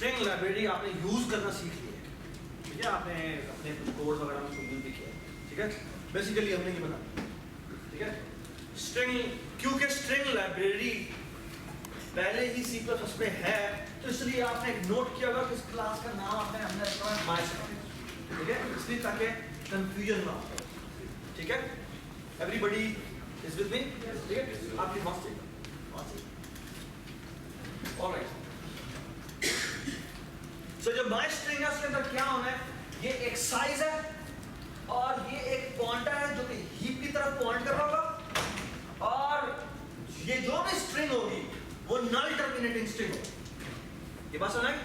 String library आपने use करना सीख लिया है, ठीक है, आपने अपने कुछ कोड वगैरह में यूज भी किया है, ठीक है। बेसिकली हमने ये बना, ठीक है, स्ट्रिंग, क्योंकि स्ट्रिंग लाइब्रेरी पहले ही C++ में है, तो इसलिए आपने एक नोट किया होगा कि इस क्लास का नाम हमने रखा है मायस्ट्रिंग, ठीक है, इसलिए ताकि कंफ्यूजन ना हो, ठीक है। एवरीबॉडी इज विद मी, ठीक है, आपकी मस्त है, ऑलराइट। सो जो मायस्ट्रिंग है उसके अंदर क्या होना है, ये एक साइज है और ये एक पॉइंटर है जो कि हीप की तरफ पॉइंट कर रहा होगा, और ये जो भी स्ट्रिंग होगी वो नल टर्मिनेटिंग स्ट्रिंग होगी। ये बात समझ?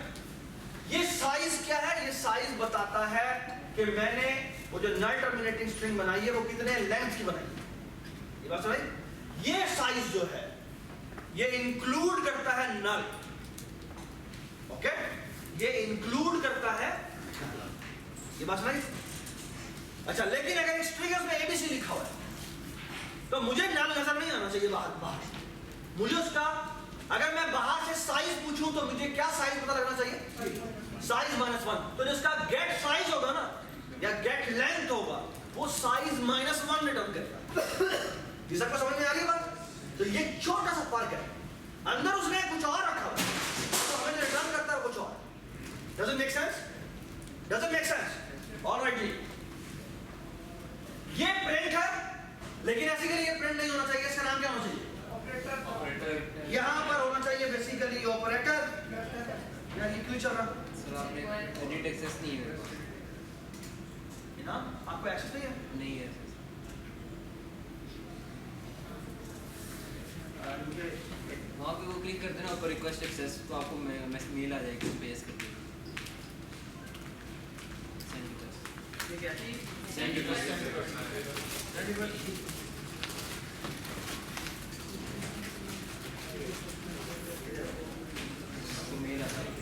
ये साइज क्या है, ये साइज बताता है कि मैंने वो जो नल टर्मिनेटिंग स्ट्रिंग बनाई है वो कितने लेंथ की बनाई है। ये बात समझ? ये साइज जो है ये इंक्लूड करता है नल, ओके, ये इंक्लूड करता है, ये बात समझ? अच्छा, लेकिन अगर स्ट्रिंग में ABC लिखा हुआ है तो मुझे नल नजर नहीं आना चाहिए बाहर। मुझे उसका, अगर मैं बाहर से साइज पूछूं तो मुझे क्या साइज पता लगना चाहिए, साइज -1। तो जिसका गेट साइज होगा ना या गेट लेंथ होगा वो साइज -1 रिटर्न करेगा। ये सबको समझ में आ रही है बात? तो ये छोटा सा फर्क है, अंदर उसने कुछ और रखा हुआ तो हमें रिटर्न करता है कुछ और। Doesn't make sense? Doesn't make sense? All right जी, ये प्रिंट है, लेकिन ऐसे के लिए प्रिंट नहीं होना चाहिए, इसका नाम क्या होना चाहिए, ऑपरेटर। यहां पर होना चाहिए बेसिकली ऑपरेटर। यार ये क्यों चल रहा सर? आपने एडिट एक्सेस नहीं है ना, आपको एक्सेस नहीं है? नहीं है वहाँ पे वो क्लिक कर देना ऊपर रिक्वेस्ट एक्सेस, तो आपको मेल आ जाएगी, पेस्ट कर देना ठीक है जी, सेंड रिक्वेस्ट आपको मेल आ जाएगी।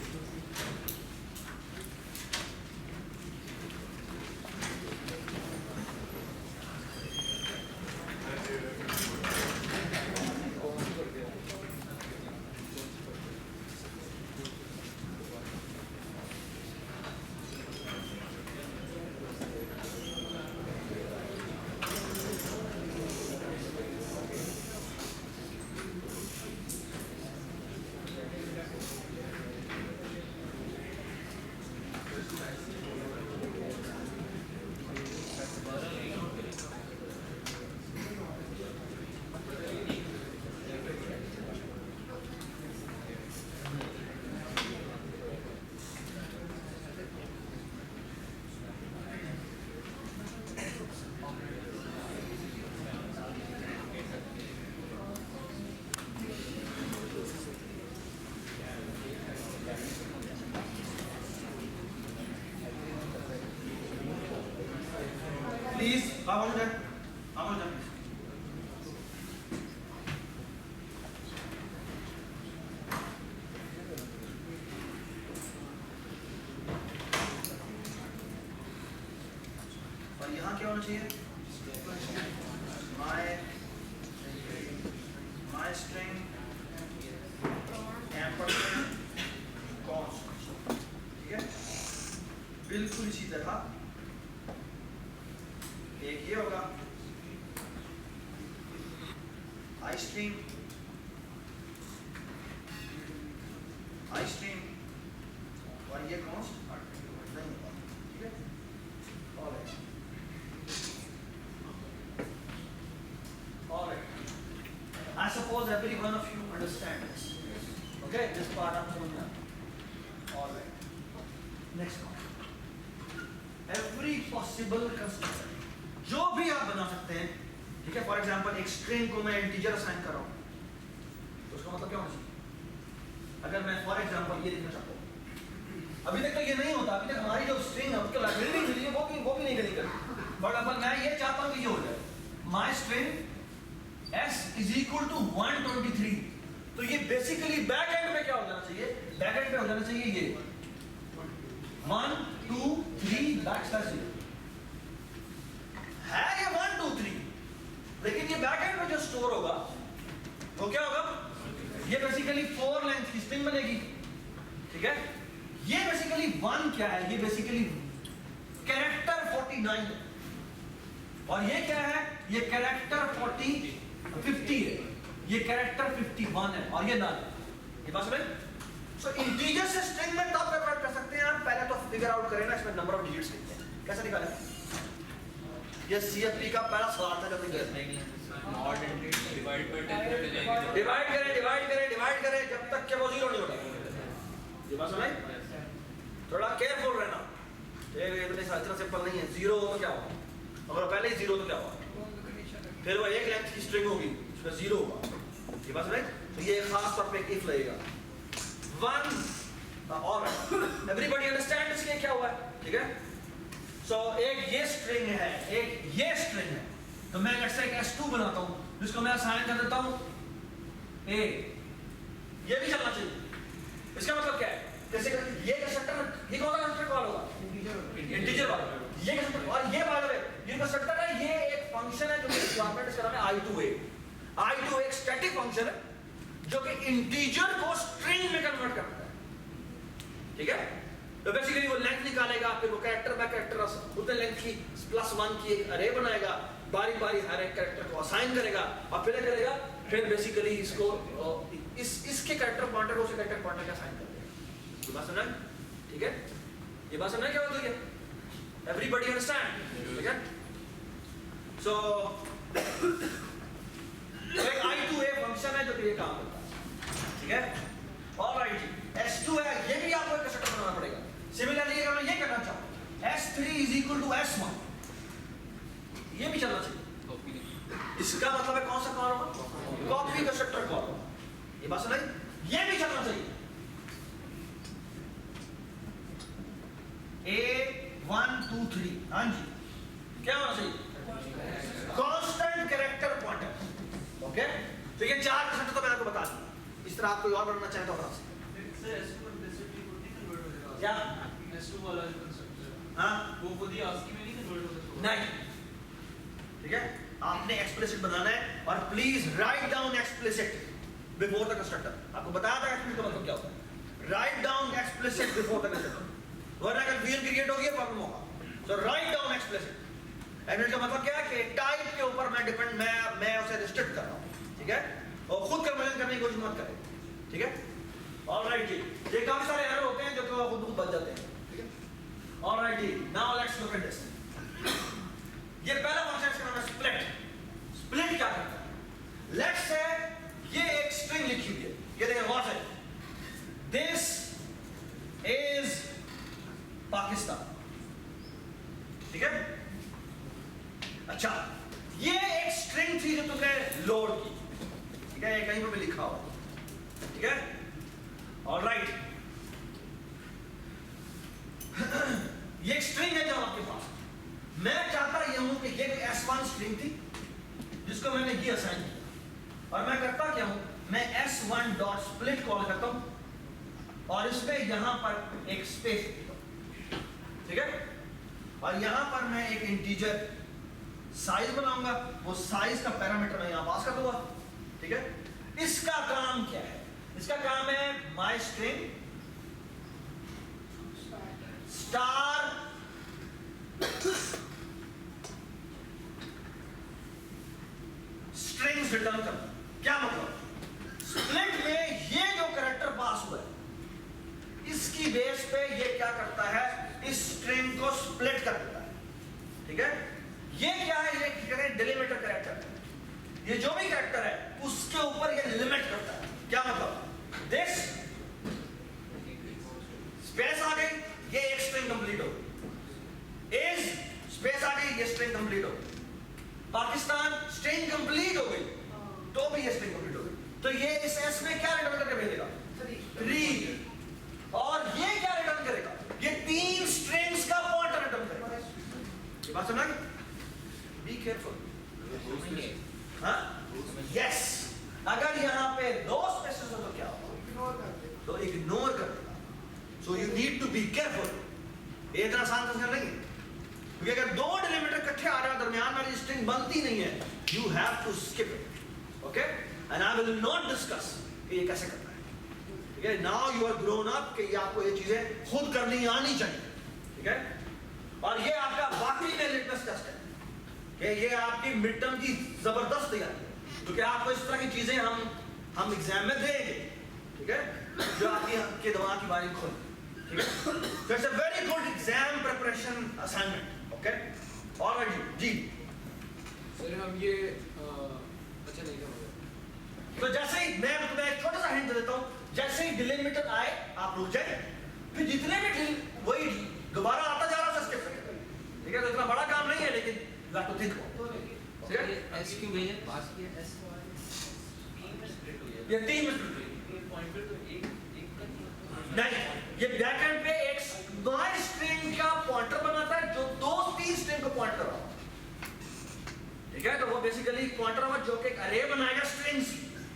प्लीज आवाज दे, आवाज दे। और यहाँ क्या होना चाहिए, my string ampersand const, ठीक है। बिल्कुल इसी तरह एक ये होगा i string और ये const नहीं होगा, ठीक है। All right. I suppose every one of you understand this. Okay, this part I'm going to. All right. Next one. Every possible constructor, जो भी आप बना सकते हैं, ठीक है। फॉर एग्जाम्पल एक स्ट्रिंग को मैं इंटीजर असाइन कर रहा हूँ तो उसका मतलब क्या होना चाहिए, अगर मैं फॉर एग्जाम्पल ये लिखना चाहता हूँ, अभी तक तो ये नहीं होता, अभी तक हमारी जो स्ट्रिंग है उसको लाइब्रेरी मिली है वो भी नहीं करी करती। फॉर एग्जाम्पल मैं ये चाहता हूँ कि ये हो जाए माई string s is equal to 123, तो ये बेसिकली बैक एंड में क्या हो जाना चाहिए, बैक एंड में हो जाना चाहिए ये 1 2 3 बैकस्लैश 0 है, ये 1 2 3, लेकिन ये बैक एंड में जो स्टोर होगा वो क्या होगा, ये बेसिकली 4 लेंथ की स्ट्रिंग बनेगी, ठीक है। ये बेसिकली 1 क्या है, ये बेसिकली कैरेक्टर 49 है, और ये क्या है, ये कैरेक्टर 50 है, ये कैरेक्टर 51 है, और ये नल है। ये बात समझ? सो इंटीजर से स्ट्रिंग में तब कन्वर्ट कर सकते हैं आप, पहले तो फिगर आउट करें ना इसमें नंबर ऑफ डिजिट्स कितने हैं, कैसे निकालें? ये सीएफपी का पहला सवाल था जब डिवाइड करें जब तक कि वो 0 नहीं होता। ये बात समझ? थोड़ा केयरफुल रहना, ये इतना सिंपल नहीं है। 0 हो तो क्या होगा, अगर पहले ही 0 तो क्या होगा, फिर वो एक लेंथ की स्ट्रिंग होगी उसमें 0 होगा। ये बात समझ? तो ये खास तौर पे इफ लगेगा 1 और एवरीबॉडी अंडरस्टैंड इसलिए क्या हुआ है, ठीक है? सो एक ये स्ट्रिंग है, एक ये स्ट्रिंग है, तो मैं लेट्स से एक S2 बनाता हूं जिसको मैं असाइन कर देता हूं A, ये भी चलना चाहिए। इसका मतलब क्या है, जैसे ये कंस्ट्रक्टर, ये कौन सा कंस्ट्रक्टर कॉल होगा, इंटीजर वाला, ये कंस्ट्रक्टर, और ये बाय द वे ये कंस्ट्रक्टर है, ये एक फंक्शन है जो कि रिक्वायरमेंट इसका नाम है I2A। I2A एक स्टैटिक फंक्शन है जो कि इंटीजर को स्ट्रिंग में कन्वर्ट करता है, ठीक है? तो बेसिकली वो लेंथ निकालेगा, फिर वो कैरेक्टर बाय कैरेक्टर उतने लेंथ की +1 की एक अरे बनाएगा, बारी बारी हर एक कैरेक्टर को असाइन करेगा, और फिर करेगा, फिर बेसिकली इसको इसके कैरेक्टर पॉइंटर को उसे कैरेक्टर पॉइंटर का असाइन कर देगा। ये बात समझ? ठीक है? ये बात समझ क्या होती है? Everybody understand? ठीक है? सो एक I2A फंक्शन है जो कि ये काम करता है, ठीक है? ऑलराइट जी, S2 है, ये भी आपको एक कंस्ट्रक्टर बनाना पड़ेगा। सिमिलरली अगर मैं ये करना चाहूं S3 = S1, ये भी चलना चाहिए। इसका मतलब है कौन सा कॉल होगा, कॉपी कंस्ट्रक्टर कॉल होगा। ये बात सुनाई? ये भी चलना चाहिए। A1 2 3, हाँ जी, क्या होना चाहिए, कांस्टेंट कैरेक्टर पॉइंटर। ओके, तो ये 4 कंस्ट्रक्टर तो मैंने आपको बता दिया। इस तरह आप कोई और बनना चाहे तो बता सकते क्या S2 वाला जो कंसेप्ट है, हाँ वो खुद ही ASCII में नहीं कन्वर्ट होगा? नहीं, ठीक है? आपने एक्सप्लिसिट बनाना है, और please write down explicit before the constructor. आपको बताया था एक्सप्लिसिट का मतलब क्या होता है, write down explicit before the constructor, वरना कंफ्यूजन क्रिएट होगी, प्रॉब्लम होगा। सो राइट डाउन एक्सप्लिसिट। एक्सप्लिसिट का मतलब क्या है कि टाइप के ऊपर मैं डिपेंड, मैं उसे रिस्ट्रिक्ट कर रहा हूं, ठीक है? और खुद कन्वर्जन करने की कोशिश मत करें, ठीक है? ऑलराइट जी, ये काफी सारे एरर होते हैं जो कि खुद बच जाते हैं, ठीक है? ऑलराइट जी, now let's look at this. ये पहला फंक्शन इसका नाम है स्प्लिट। स्प्लिट क्या करता है, लेट्स से ये एक स्ट्रिंग लिखी हुई है, ये देखें व्हाट है, दिस इज पाकिस्तान, ठीक है? अच्छा, ये एक स्ट्रिंग थी जो तुमने लोड की, ठीक है? ये कहीं पर भी लिखा हुआ, ठीक है? ऑलराइट, ये एक स्ट्रिंग है जो आपके पास, मैं चाहता ये हूं कि ये S1 स्ट्रिंग थी जिसको मैंने ये असाइन किया, और मैं करता क्या हूं, मैं S1 डॉट स्प्लिट कॉल करता हूं, और इसमें यहां पर एक स्पेस देता हूं, ठीक है? और यहां पर मैं एक इंटीजर साइज बनाऊंगा, वो साइज का पैरामीटर मैं यहां पास कर दूंगा, ठीक है? इसका काम क्या है, इसका काम है माई स्ट्रिंग स्टार स्ट्रिंग्स रिटर्न करना। क्या मतलब, स्प्लिट में ये जो कैरेक्टर पास हुआ है इसकी बेस पे ये क्या करता है, इस स्ट्रिंग को स्प्लिट कर देता है, ठीक है? ये क्या है, ये कहते हैं डिलिमिटर कैरेक्टर। ये जो भी कैरेक्टर है उसके ऊपर ये लिमिट करता है। क्या मतलब, दिस स्पेस आ गई, ये एक स्ट्रिंग कंप्लीट हो गई, इज स्पेस आ गई, ये स्ट्रिंग कंप्लीट हो गई, पाकिस्तान स्ट्रिंग कंप्लीट हो गई, तो भी ये स्ट्रिंग कंप्लीट हो गई। तो ये इस एस में क्या रिटर्न करके भेजेगा, 3, और ये क्या रिटर्न करेगा, ये 3 स्ट्रिंग्स का पॉइंटर रिटर्न करेगा। ये बात समझ? Be careful. हाँ, यस, अगर यहाँ पे 2 स्पेसेस हो तो क्या होगा, तो इग्नोर कर देगा। So you need to be careful. ये इतना आसान तो नहीं है, क्योंकि अगर 2 डिलिमिटर इकट्ठे आ रहे हैं दरमियान वाली स्ट्रिंग बनती नहीं है, you have to skip it, okay? And I will not discuss ये कैसे करना है, ठीक है, now you are grown up कि आपको ये चीजें खुद करनी आनी चाहिए, ठीक है। और ये आपका वाकई में लिटमस टेस्ट है कि ये आपकी मिड टर्म की जबरदस्त तैयारी है, क्योंकि आपको इस तरह की चीजें हम एग्जाम में देंगे, ठीक है, जो आपके दिमाग की बारी खोल, ठीक है। So it's a very good exam preparation assignment, okay? All right ji. Sir हम ये अच्छा नहीं करोगे। तो जैसे ही मैं तुम्हें एक छोटा सा हिंट देता हूँ, जैसे ही डिलीमिटर आए आप रुक जाए, फिर जितने भी वही दोबारा आता जा रहा है स्किप करें, ठीक है। तो इतना बड़ा काम नहीं है, लेकिन you have to think about it, sir okay? ये एस क्यों भेजे पास किया एस ये 3 मिनट नहीं, ये बैक एंड पे एक नॉन स्ट्रिंग का पॉइंटर बनाता है जो 2-3 स्ट्रिंग को पॉइंट कर रहा है, ठीक है। तो वो बेसिकली पॉइंटर होगा जो कि एक अरे बनाएगा स्ट्रिंग्स,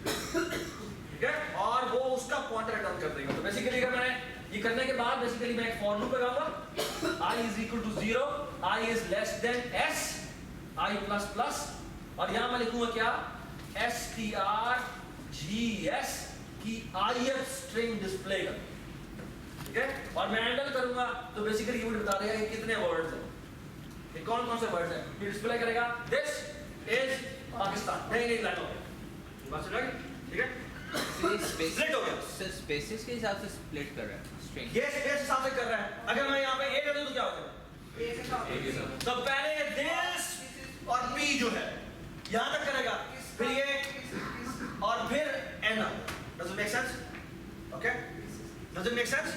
ठीक है, और वो उसका पॉइंटर रिटर्न कर देगा। तो बेसिकली अगर मैंने ये करने के बाद बेसिकली मैं एक फॉर लूप लगाऊंगा, i is equal to 0, i is less than s, i plus plus, और यहां मैं लिखूंगा क्या, strgs की ith स्ट्रिंग डिस्प्ले कर, ठीक है। और मैं हैंडल करूंगा तो बेसिकली ये मुझे बता देगा कि कितने वर्ड्स हैं, ये कौन कौन से वर्ड्स हैं, ये डिस्प्ले करेगा दिस इज पाकिस्तान, नहीं लाइन हो गया, बात समझ गए, ठीक है। Split हो गया। सर स्पेसेस के हिसाब से स्प्लिट कर रहा है स्ट्रिंग। ये स्पेस हिसाब से कर रहा है, अगर मैं यहाँ पे ए कर दूं तो क्या होगा, तो पहले दिस और p जो है यहाँ तक करेगा, फिर ये और फिर n। Does it make sense? Okay? Does it make sense?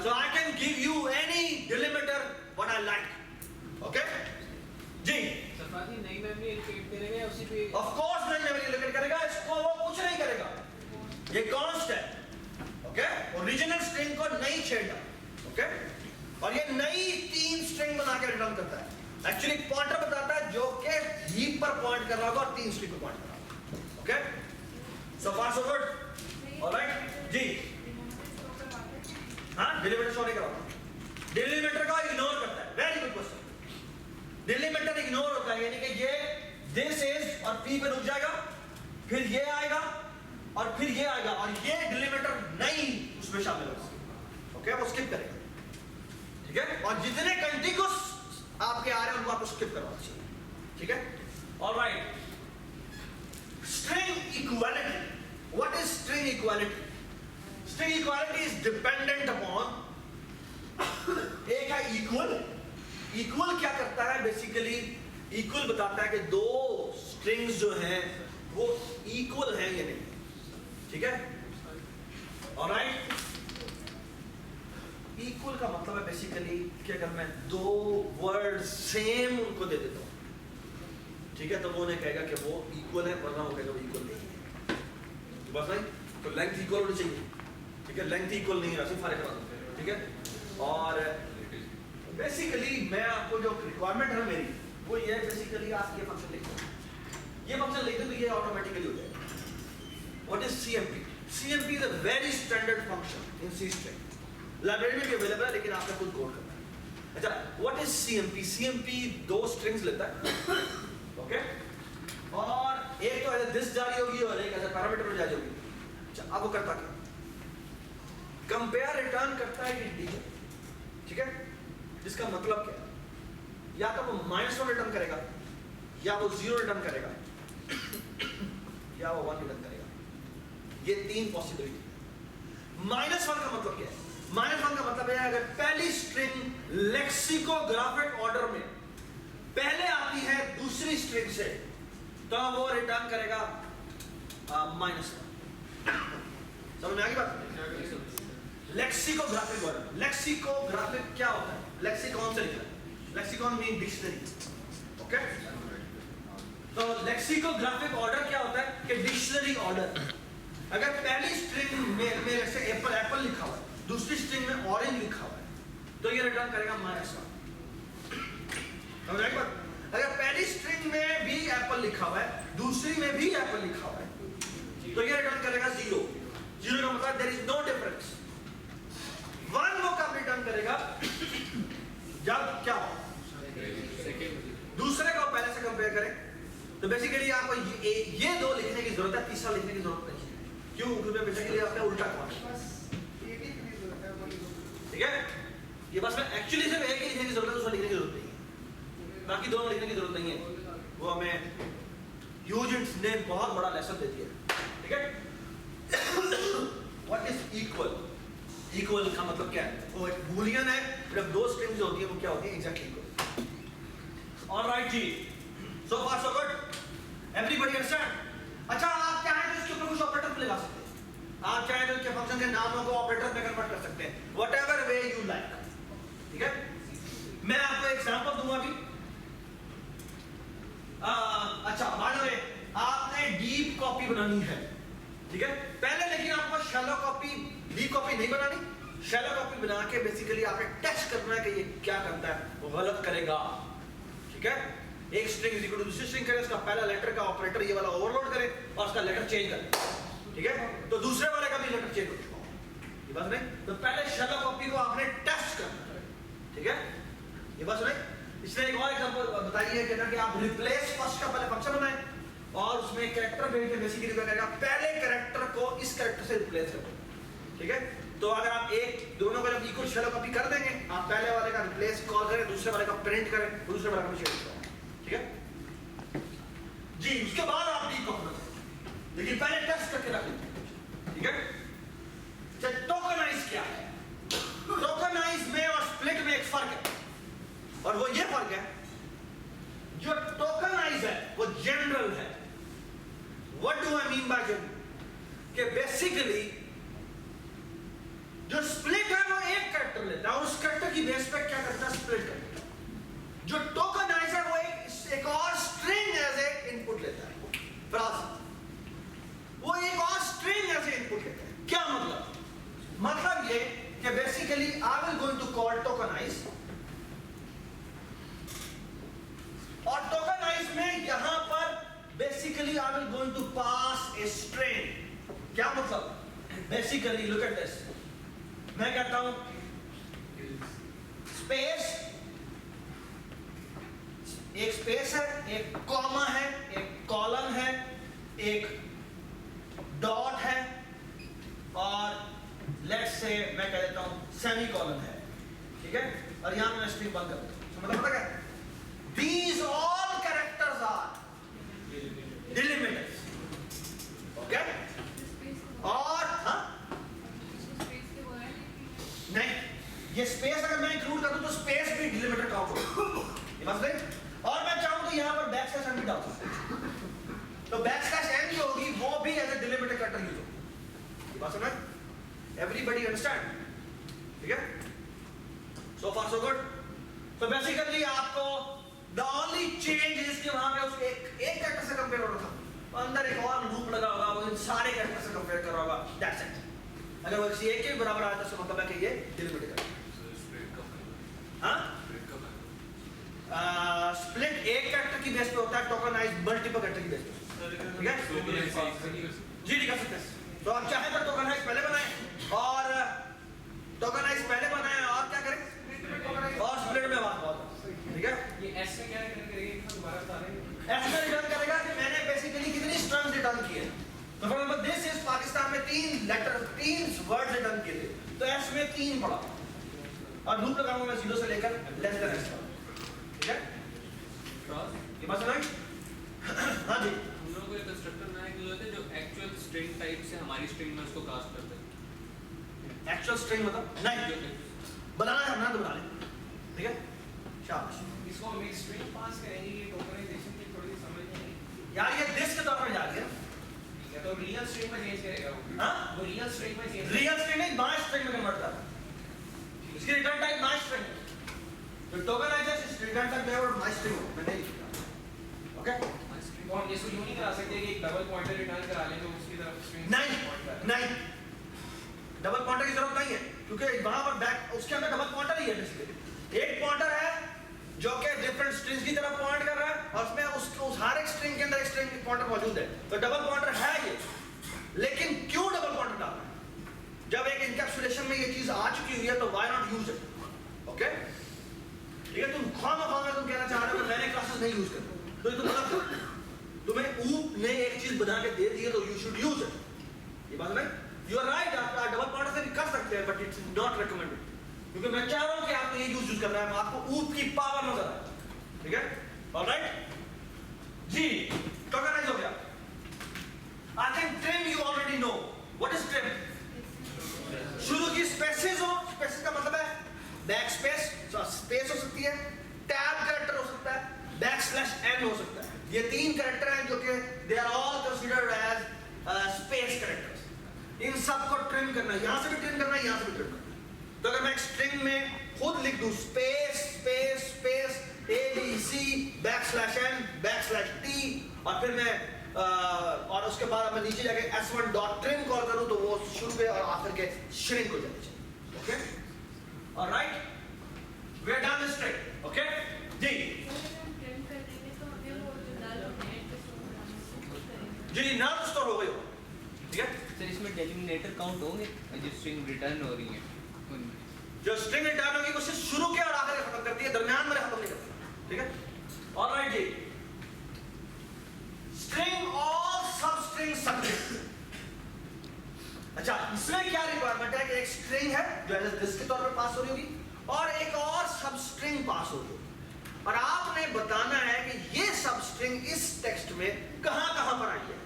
So I can give you any delimiter what I like. Okay? जी। सरफराजी नई मेमोरी एलोकेट करेंगे या उसी पे? Of course नहीं मेमोरी एलोकेट करेगा, इसको वो कुछ नहीं करेगा, ये कॉन्स्ट है, ओके। ओरिजिनल स्ट्रिंग को नहीं छेड़ना, ओके। और ये नई 3 स्ट्रिंग बना के रिटर्न करता है, एक्चुअली पॉइंटर बताता है जो कि हीप पर पॉइंट कर रहा होगा और 3 स्ट्रिंग पर पॉइंट कर रहा होगा, ओके। सो फार सो गुड, ऑलराइट जी। हाँ, डिलीमिटर शो नहीं करवाता, डिलीमिटर का इग्नोर करता है, वेरी गुड क्वेश्चन। डिलीमिटर इग्नोर होता है, यानी कि ये दिस इज और p पे रुक जाएगा, फिर ये आएगा और फिर ये आएगा, और ये डिलीमिटर नहीं उसमें शामिल होगा, ओके, वो स्किप करेगा, ठीक है। और जितने कंटिन्यूअस आपके आ रहे हैं उनको आपको स्किप करवाना चाहिए, ठीक है। Alright, string equality, what is string equality? String equality is dependent upon, एक है इक्वल। इक्वल क्या करता है, बेसिकली इक्वल बताता है कि 2 स्ट्रिंग्स जो हैं वो इक्वल हैं या नहीं, ठीक है। ऑलराइट, इक्वल का मतलब है बेसिकली कि अगर मैं 2 वर्ड सेम उनको दे देता हूं, ठीक है, तो वो उन्हें कहेगा कि वो इक्वल है, वरना वो कहेगा वो इक्वल नहीं है, बस भाई। तो लेंथ इक्वल होनी चाहिए, ठीक है, लेंथ इक्वल नहीं है, सिर्फ फर्क है, ठीक है। और बेसिकली मैं आपको जो रिक्वायरमेंट है मेरी वो ये है, बेसिकली आप ये फंक्शन लिख दो, ये फंक्शन लिख दो तो ये ऑटोमेटिकली हो जाएगा। What is CMP? CMP is a very standard function in C string, library में भी अवेलेबल है, लेकिन आपने खुद कोड करना है। अच्छा, what is CMP? CMP 2 strings लेता है, ओके, और एक तो ऐसे दिस जारी होगी और एक ऐसा पैरामीटर में जारी होगी। अच्छा, अब वो करता क्या, कंपेयर रिटर्न करता है इंटीजर, ठीक है, जिसका मतलब क्या है, या तो वो -1 रिटर्न करेगा, या वो 0 रिटर्न करेगा, या वो 1 रिटर्न करेगा। ये 3 पॉसिबिलिटी। -1 का मतलब क्या है? -1 का मतलब है अगर पहली स्ट्रिंग लेक्सिकोग्राफिक ऑर्डर में पहले आती है दूसरी स्ट्रिंग से, तो वो रिटर्न करेगा -1। समझ में आ गई बात? लेक्सिकोग्राफिक ऑर्डर, लेक्सिकोग्राफिक क्या होता है? लेक्सिकॉन से निकला, लेक्सिकॉन मीन डिक्शनरी, ओके। तो लेक्सिकोग्राफिक ऑर्डर क्या होता है कि डिक्शनरी ऑर्डर। अगर पहली स्ट्रिंग में जैसे एप्पल एप्पल लिखा हुआ है, दूसरी स्ट्रिंग में ऑरेंज लिखा हुआ है, तो ये रिटर्न करेगा -1। समझ आई बात? अगर पहली स्ट्रिंग में भी एप्पल लिखा हुआ है, दूसरी में भी एप्पल लिखा हुआ है, तो ये रिटर्न करेगा 0। 0 का मतलब देयर इज नो डिफरेंस। 1 वो कब रिटर्न करेगा जब क्या हो, दूसरे को पहले से कंपेयर करें। तो बेसिकली आपको ये 2 लिखने की जरूरत है, तीसरा लिखने की जरूरत नहीं है। क्यों? क्योंकि बेसिकली आपने उल्टा कहा, ठीक है, ये बस में एक्चुअली सिर्फ एक ही लिखने की जरूरत है, दूसरा लिखने की जरूरत नहीं है, बाकी दोनों लिखने की जरूरत नहीं है, वो हमें ह्यूजेंस ने बहुत बड़ा लेसन दे दिया, ठीक है। What is equal? इक्वल का मतलब क्या है? वो एक बूलियन है, जब दो स्ट्रिंग्स होती है वो क्या होती है? Exactly equal. ऑलराइट जी, सो far so good, everybody understand? अच्छा, आप चाहें तो इसके ऊपर कुछ ऑपरेटर भी लगा सकते हैं, आप चाहें तो इसके फंक्शन के नामों को ऑपरेटर में कन्वर्ट कर सकते हैं, व्हाटएवर वे यू लाइक, ठीक है। मैं आपको एग्जांपल दूंगा अभी। अच्छा, बाय द वे, आपने डीप कॉपी बनानी है, ठीक है, पहले, लेकिन आपको शैलो कॉपी, डीप कॉपी नहीं बनानी। शैलो कॉपी बना के बेसिकली आपने टेस्ट करना है कि ये क्या करता है, वो गलत करेगा, ठीक है। एक स्ट्रिंग इज इक्वल टू दूसरी स्ट्रिंग करे, उसका पहला लेटर का ऑपरेटर ये वाला ओवरलोड करे और उसका लेटर चेंज करे, ठीक है, तो दूसरे वाले का भी लेटर चेंज हो चुका हो, ये बात नहीं। तो पहले शैलो कॉपी को आपने टेस्ट करना है, ठीक है, ये बात नहीं। इसलिए एक और एग्जांपल बताइए कि आप रिप्लेस फर्स्ट का पहले फंक्शन बनाए और उसमें कैरेक्टर भेज के बेसिकली क्या करेगा, पहले कैरेक्टर को इस कैरेक्टर से रिप्लेस करो, ठीक है। तो अगर आप एक दोनों को जब इक्वल शैलो कॉपी कर देंगे, आप पहले वाले का रिप्लेस कॉल करें, दूसरे वाले का प्रिंट करें, दूसरे वाले का चेंज करें, ठीक है जी। उसके बाद आप डी कॉपी करें, लेकिन पहले टेस्ट करके रखें, ठीक है। टोकनाइज क्या है? टोकनाइज में और स्प्लिट में एक फर्क है, और वो ये फर्क है, जो टोकनाइज है वो जनरल है। What do I mean by general? कि बेसिकली जो स्प्लिट है वो एक कैरेक्टर लेता है और उस कैरेक्टर की बेस पे क्या करता है, स्प्लिट करता है। जो टोकनाइज है वो एक और स्ट्रिंग एज ए इनपुट लेता है, वो एक और स्ट्रिंग एज ए इनपुट लेता है। क्या मतलब? मतलब ये कि basically I will going to call tokenize, और टोकनाइज में यहां पर basically I will going to pass a string. क्या मतलब? बेसिकली लुक एट दिस, मैं कहता हूं स्पेस, एक स्पेस है, एक कॉमा है, एक कॉलन है, एक डॉट है, और लेट्स से मैं कह देता हूं सेमीकोलन है, ठीक है, और यहां मैं स्ट्रिंग बंद कर देता हूं। मतलब पता क्या? These all characters are delimiters, okay? और हाँ, नहीं, ये स्पेस अगर मैं इंक्लूड कर दूं तो स्पेस भी डिलिमिटर काउंट होगा, ये बात नहीं। और मैं चाहूं तो यहाँ पर बैकस्लैश एन भी डाल सकता हूं, तो बैकस्लैश एन जो होगी वो भी as a delimiter character use होगी, ये बात समझ? Everybody understand? ठीक है, सो फार सो गुड। तो बेसिकली आपको द ओनली चेंज इज कि वहां पे उसके एक कैरेक्टर से कंपेयर हो रहा था, तो अंदर एक और लूप लगा होगा, वो इन सारे कैरेक्टर से कंपेयर कर रहा होगा, दैट्स इट। अगर वो किसी एक के बराबर आता है तो मतलब है कि ये डिलिमिटेड है। हाँ, स्प्लिट एक कैरेक्टर की बेस पे होता है, टोकनाइज मल्टीपल कैरेक्टर की बेस पे, ठीक है जी, लिख सकते हैं। तो आप चाहे तो टोकनाइज पहले बनाएं और टोकनाइज पहले बनाएं और क्या करें, और स्प्लिट में बात बहुत, ठीक है। ये एस में क्या करेंगे, दोबारा बता देंगे। एस में रिटर्न करेगा कि मैंने बेसिकली कितनी स्ट्रिंग्स रिटर्न की है। तो for example this is Pakistan में 3 लेटर 3 वर्ड रिटर्न किए थे, तो एस में 3 पड़ा और लूप लगाऊंगा मैं 0 से लेकर लेस देन एस तक, ठीक है। ये बात समझ? हाँ जी, हम लोगों को एक कंस्ट्रक्टर बनाने की जरूरत है जो एक्चुअल स्ट्रिंग टाइप से हमारी स्ट्रिंग में उसको कास्ट करता है। एक्चुअल स्ट्रिंग मतलब नहीं बनाना है, तो बना ले, ठीक है, शाबाश। इसको हम एक स्ट्रिंग पास करेंगे, ये टोकनाइजेशन की थोड़ी समझ नहीं यार ये दिस के तौर पर जा रही है, है, तो रियल स्ट्रिंग में चेंज करेगा वो। हाँ, वो रियल स्ट्रिंग में चेंज, रियल स्ट्रिंग नहीं, बाय स्ट्रिंग में कन्वर्ट कर, इसकी रिटर्न टाइप बाय स्ट्रिंग, तो टोकनाइजेशन रिटर्न टाइप है और बाय स्ट्रिंग में नहीं लिखा, ओके। तो हम इसको यूं नहीं करा सकते कि एक डबल पॉइंटर रिटर्न करा लें तो उसकी तरफ स्ट्रिंग नहीं, डबल पॉइंटर की जरूरत नहीं है, क्योंकि वहां पर बैक उसके अंदर डबल पॉइंटर ही है। बेसिकली एक पॉइंटर है जो कि डिफरेंट स्ट्रिंग्स की तरफ पॉइंट कर रहा है, और उसमें उस हर एक स्ट्रिंग के अंदर एक स्ट्रिंग पॉइंटर मौजूद है, तो डबल पॉइंटर है ये। लेकिन क्यों डबल पॉइंटर डाल रहा है? जब एक इनकैप्सुलेशन में ये चीज आ चुकी हुई है तो why not use it, okay. ठीक है, तुम खामा तुम कहना चाह रहे हो मैंने क्लासेस नहीं यूज कर, तो ये तुम गलत कर रहे हो। तुम्हें ऊप ने एक चीज बना के दे दी है तो यू शुड यूज इट, ये बात नहीं। यू आर राइट, आप डबल पॉइंटर से भी कर सकते हैं, बट इट्स नॉट रिकमेंडेड, क्योंकि मैं चाह रहा हूं कि आपको ये यूज करना है, आपको ऊप की पावर नजर आए, ठीक है? ऑलराइट जी, टोकनाइज हो गया। I think trim you already know what is trim. शुरू की स्पेसेस हो, स्पेसेस का मतलब है बैक स्पेस, स्पेस हो सकती है, टैब कैरेक्टर हो सकता है, बैकस्लैश n हो सकता है। ये तीन कैरेक्टर हैं जो कि they are all considered as space characters. इन सब को ट्रिम करना है, यहां से भी ट्रिम करना है, यहां से भी ट्रिम करना है। तो अगर मैं एक स्ट्रिंग में खुद लिख दूं space space space ABC backslash n backslash t और फिर मैं और उसके बाद मैं नीचे जाके s1.trim कॉल करूं तो वो शुरू के और आखिर के श्रिंक हो जाने चाहिए। Okay, alright, we are done this string. Okay जी जी, नल स्टोर हो गई हो, ठीक है? सर इसमें डेलिमिनेटर काउंट होंगे जो स्ट्रिंग रिटर्न हो रही है उनमें? जो स्ट्रिंग रिटर्न होगी वो सिर्फ शुरू के और आखिर खत्म करती है, दरमियान में खत्म नहीं करती, ठीक है? ऑलराइट जी, स्ट्रिंग और सब स्ट्रिंग सब्जेक्ट। अच्छा, इसमें क्या रिक्वायरमेंट है कि एक स्ट्रिंग है जो एज दिस के तौर पर पास हो रही होगी और एक और सब स्ट्रिंग पास हो रही होगी और आपने बताना है कि ये सब स्ट्रिंग इस टेक्स्ट में कहां पर आई है।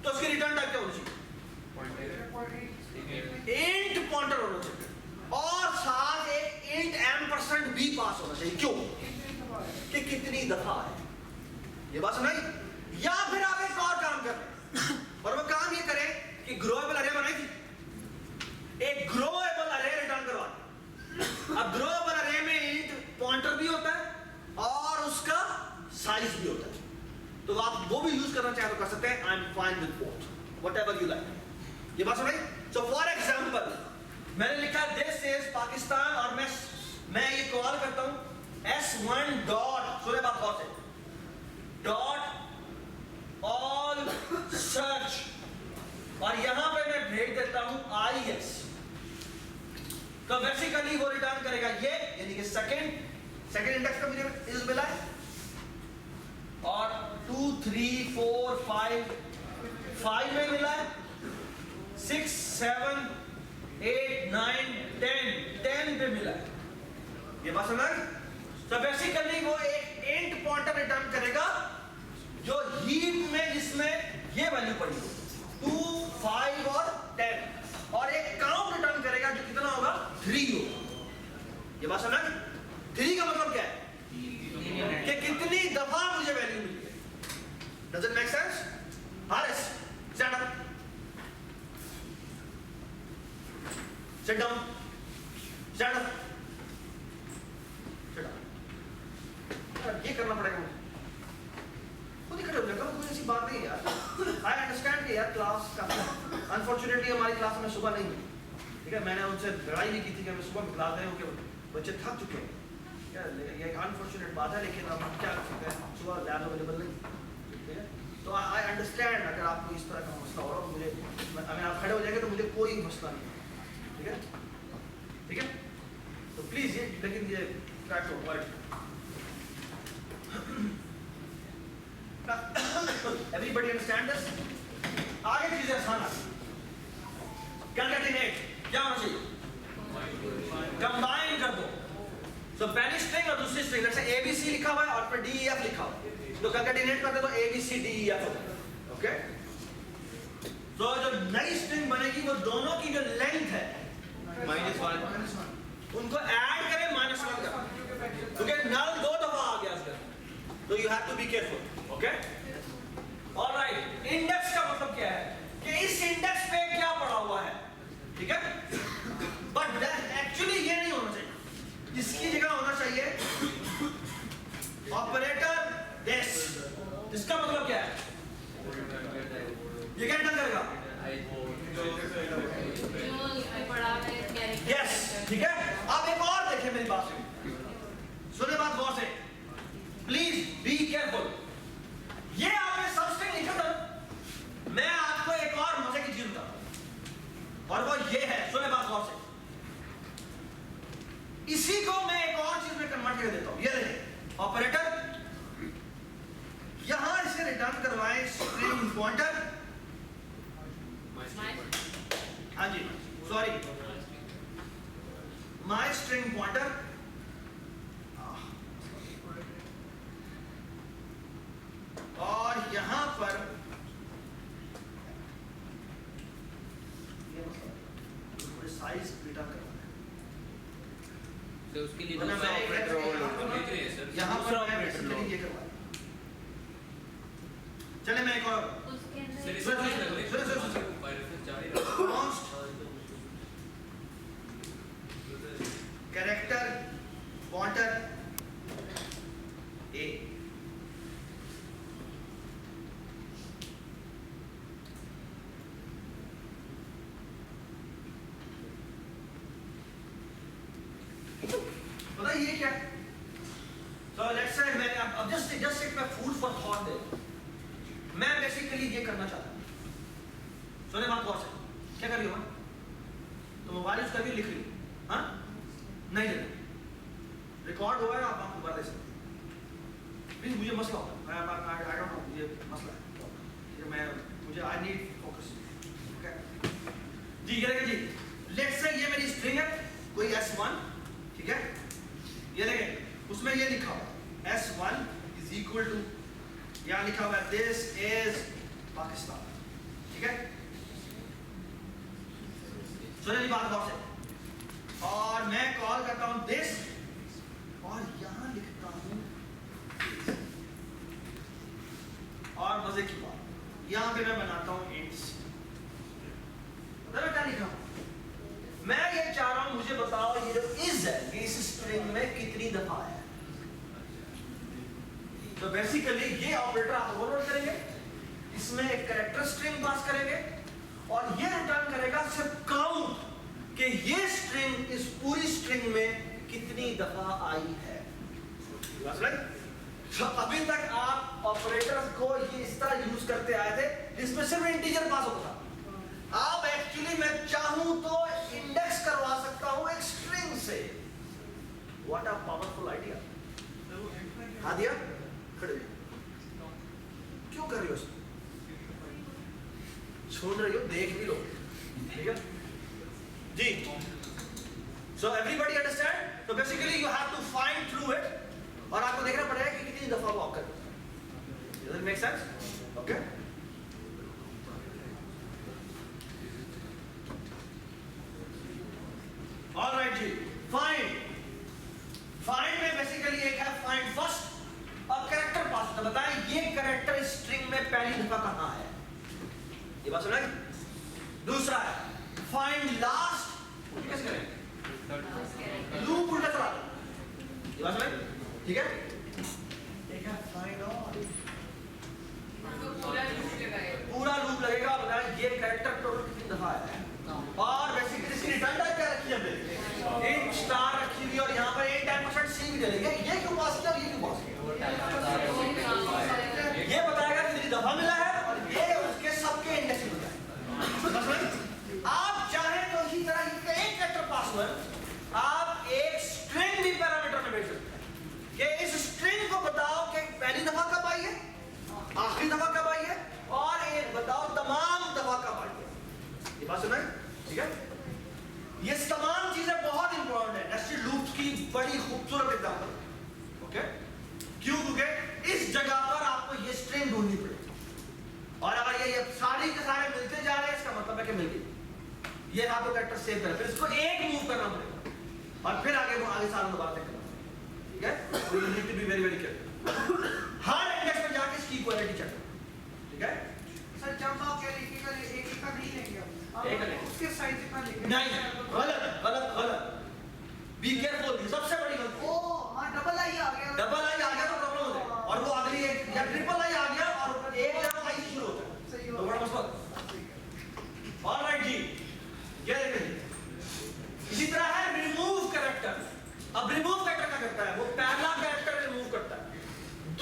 तो उसकी रिटर्न टाइप क्या होनी चाहिए? इंट पॉइंटर होना चाहिए और साथ एक इंट m% भी पास होना चाहिए। क्यों? कि कितनी दफा है, ये बात सुनाई? या फिर आप एक और काम करें और वो काम ये करें कि ग्रोएबल अरे बनाई थी, एक ग्रोएबल अरे रिटर्न करवा। अब ग्रोएबल अरे में इंट पॉइंटर भी होता है और उसका साइज भी होता है, तो आप वो भी यूज करना चाहे तो कर सकते हैं। I am fine with both, whatever you like. ये बात समझ? सो फॉर एग्जांपल मैंने लिखा दिस इज पाकिस्तान और मैं ये कॉल करता हूं S1 डॉट, सुने बात गौर से, डॉट ऑल सर्च और यहां पे मैं भेज देता हूं IS, तो बेसिकली वो रिटर्न करेगा ये, यानी कि सेकंड इंडेक्स का मुझे इस मिला है और 2 3 4 5 में मिला है, 6 7 8 9 10 पे मिला है। ये बात समझ? तो बेसिकली वो एक इंट पॉइंटर रिटर्न करेगा जो हीप में जिसमें ये वैल्यू पड़ी हो 2 5 और 10 और एक काउंट रिटर्न करेगा जो कितना होगा 3 होगा। ये बात समझ? 3 का मतलब क्या है कि कितनी दफा मुझे वैल्यू मिली है। Does it make sense? Haris, stand up, sit down, stand up, sit down. ये करना पड़ेगा मुझे, खुद ही खड़े हो जाएगा, कोई ऐसी बात नहीं है यार। आई अंडरस्टैंड कि यार क्लास का अनफॉर्चुनेटली हमारी क्लास में सुबह नहीं है, ठीक है? मैंने उनसे लड़ाई भी की थी कि हमें सुबह क्लास दें क्योंकि बच्चे थक चुके हैं, ये एक अनफॉर्चुनेट बात है, लेकिन अब हम क्या कर सकते हैं, सुबह लैब अवेलेबल नहीं, ठीक है? तो आई अंडरस्टैंड अगर आपको इस तरह का मसला हो रहा हो, मुझे अगर आप खड़े हो जाएंगे तो मुझे कोई मसला नहीं है, ठीक है? ठीक है, तो प्लीज ये, लेकिन ये ट्रैक को वर्ड एवरीबॉडी अंडरस्टैंड दिस? आगे चीजें आसान आ गई। कंकैटिनेट क्या होना चाहिए? कंबाइन कर दो। तो पहली स्ट्रिंग और दूसरी स्ट्रिंग, जैसे ABC लिखा हुआ है और फिर DEF लिखा हुआ है, तो कंकैटिनेट करते तो ABCDEF होता है। ओके, तो जो नई स्ट्रिंग बनेगी वो दोनों की जो लेंथ है -1 उनको ऐड करें -1 करें, क्योंकि नल 2 दफा आ गया इसका, तो you have to be careful. Okay, alright, index का मतलब क्या है कि इस इंडेक्स पे क्या पड़ा हुआ है, ठीक है? बट एक्चुअली ये नहीं होना चाहिए, इसकी जगह होना चाहिए ऑपरेटर दिस। इसका मतलब क्या है? ये क्या रिटर्न करेगा? यस, ठीक है? अब एक और देखिए मेरी बात सुने, बात गौर से, प्लीज बी केयरफुल। ये आपने सब स्ट्रिंग लिखा था, मैं आपको एक और मजे की चीज बताऊं और वो ये है, सुने बात गौर से, इसी को मैं एक और चीज में कन्वर्ट कर देता हूं। ये देखिए ऑपरेटर, यहां इसे रिटर्न करवाएं स्ट्रिंग पॉइंटर, हाँ जी सॉरी, माय स्ट्रिंग पॉइंटर, और यहां पर साइज रिटर्न करना है। तो उसके लिए मतलब दूसरा मैं ऑपरेटर यहाँ लिख रहे हैं सर, यहाँ दूसरा पर मैं ऑपरेटर basically ये करवाया। चले मैं एक और उसके अंदर सर एक इसमें सुनो, कुछ लग रही सुनो, सुनो, सुनो। है पायरफेस जा ही रहा const character pointer a, पता है ये क्या है? So let's say मैं अब just एक मैं food for thought दे, मैं बेसिकली ये करना चाहता हूँ। सुने बात गौर से, क्या कर रही हो? तो मोबाइल यूज करके लिख रही हो, हाँ? नहीं लेना, रिकॉर्ड हुआ है, आप दोबारा दे सकते हैं। प्लीज मुझे मसला होता है, I don't know, ये मसला है, मुझे I need focus, okay? जी ये देखें जी, let's say ये मेरी स्ट्रिंग है, कोई S1, ठीक है? ये देखें, उसमें ये लिखा हुआ S1 is equal to, यहाँ लिखा हुआ है this is पाकिस्तान, ठीक है? सुनिए जी बात गौर से, और मैं कॉल करता हूं this, और यहां लिखता हूं this, और मजे की बात, यहां पे मैं बनाता हूं ints। पता है क्या लिखा हूं? मैं ये चाह रहा हूं, मुझे बताओ ये जो is है, ये इस स्ट्रिंग में कितनी दफा है। तो बेसिकली ये ऑपरेटर आप ओवरलोड करेंगे, इसमें एक कैरेक्टर स्ट्रिंग पास करेंगे, और ये रिटर्न करेगा सिर्फ काउंट कि ये स्ट्रिंग इस पूरी स्ट्रिंग में कितनी दफा आई है। तो अभी तक आप ऑपरेटर्स को ये इस तरह यूज करते आए थे जिसमें सिर्फ इंटीजर पास होता था। अब एक्चुअली मैं चाहूं तो इंडेक्स करवा सकता हूं एक स्ट्रिंग से। What a powerful idea. हाँ दिया, खड़े क्यों कर रही हो? सुन रही हो, देख भी लो, ठीक है जी। So everybody understand? So basically you have to find through it, और आपको देखना पड़ेगा कि कितनी दफा वो कर। Does it make sense? Okay? All right ji, find में बेसिकली एक है find first, और कैरेक्टर पास होता है। बताएं ये कैरेक्टर स्ट्रिंग में पहली दफा कहाँ है? ये बात सुना? दूसरा है find last, कैसे करेंगे? लूप उल्टा चला, ये बात सुना? ठीक है? एक है find all, पूरा लूप लगेगा। बताएं ये कैरेक्टर टोटल कितनी दफा है, और बेसिकली इसकी रिटर्न टाइप क्या रखी है हमने? int स्टार रखी हुई, और यहाँ पर 8% सी भी डालेंगे। ये क्यों पास किया और ये क्यों पास किया? ये बताएगा कितनी दफा मिला है, और ये उसके सबके इंडेक्स में बताएगा। आप चाहें तो इसी तरह एक कैरेक्टर पास हुआ है, आप एक स्ट्रिंग भी पैरामीटर में भेज सकते हैं कि इस स्ट्रिंग को बताओ कि पहली दफा कब आई है, आखिरी दफा कब आई है, और एक बताओ तमाम दफा कब आई है। ये बात सुना है? ठीक है? ये तमाम चीजें बहुत इंपॉर्टेंट है। नेस्टेड लूप्स की बड़ी खूबसूरत एग्जांपल, ओके? क्यों? क्योंकि इस जगह पर आपको ये स्ट्रिंग ढूंढनी पड़ेगी, और अगर ये सारी के सारे मिलते जा रहे हैं, इसका मतलब है कि मिल गई। ये आपको कैरेक्टर सेव करें, फिर इसको एक मूव करना पड़ेगा, और फिर आगे सारा दोबारा चेक करना पड़ेगा। ठीक है? You need to be very very careful. हर इंडेक्स में जाके इसकी इक्वालिटी चेक करो। ठीक है? सर जब आप कह रही कि एक का नहीं लेंगे आप एक लेंगे। उसके साइज जितना लेंगे नहीं, गलत गलत गलत। बी केयरफुल, सबसे बड़ी गलती। ओ हाँ डबल आई आ गया डबल आई आ गया तो प्रॉब्लम हो जाएगी, और वो अगली एक या ट्रिपल आई आ गया और एक जगह आई शुरू होता है, सही तो हो बड़ा मसला। ऑलराइट जी, ये देखें, इसी तरह है रिमूव कैरेक्टर। अब रिमूव कैरेक्टर क्या करता है? वो पहला कैरेक्टर रिमूव करता है,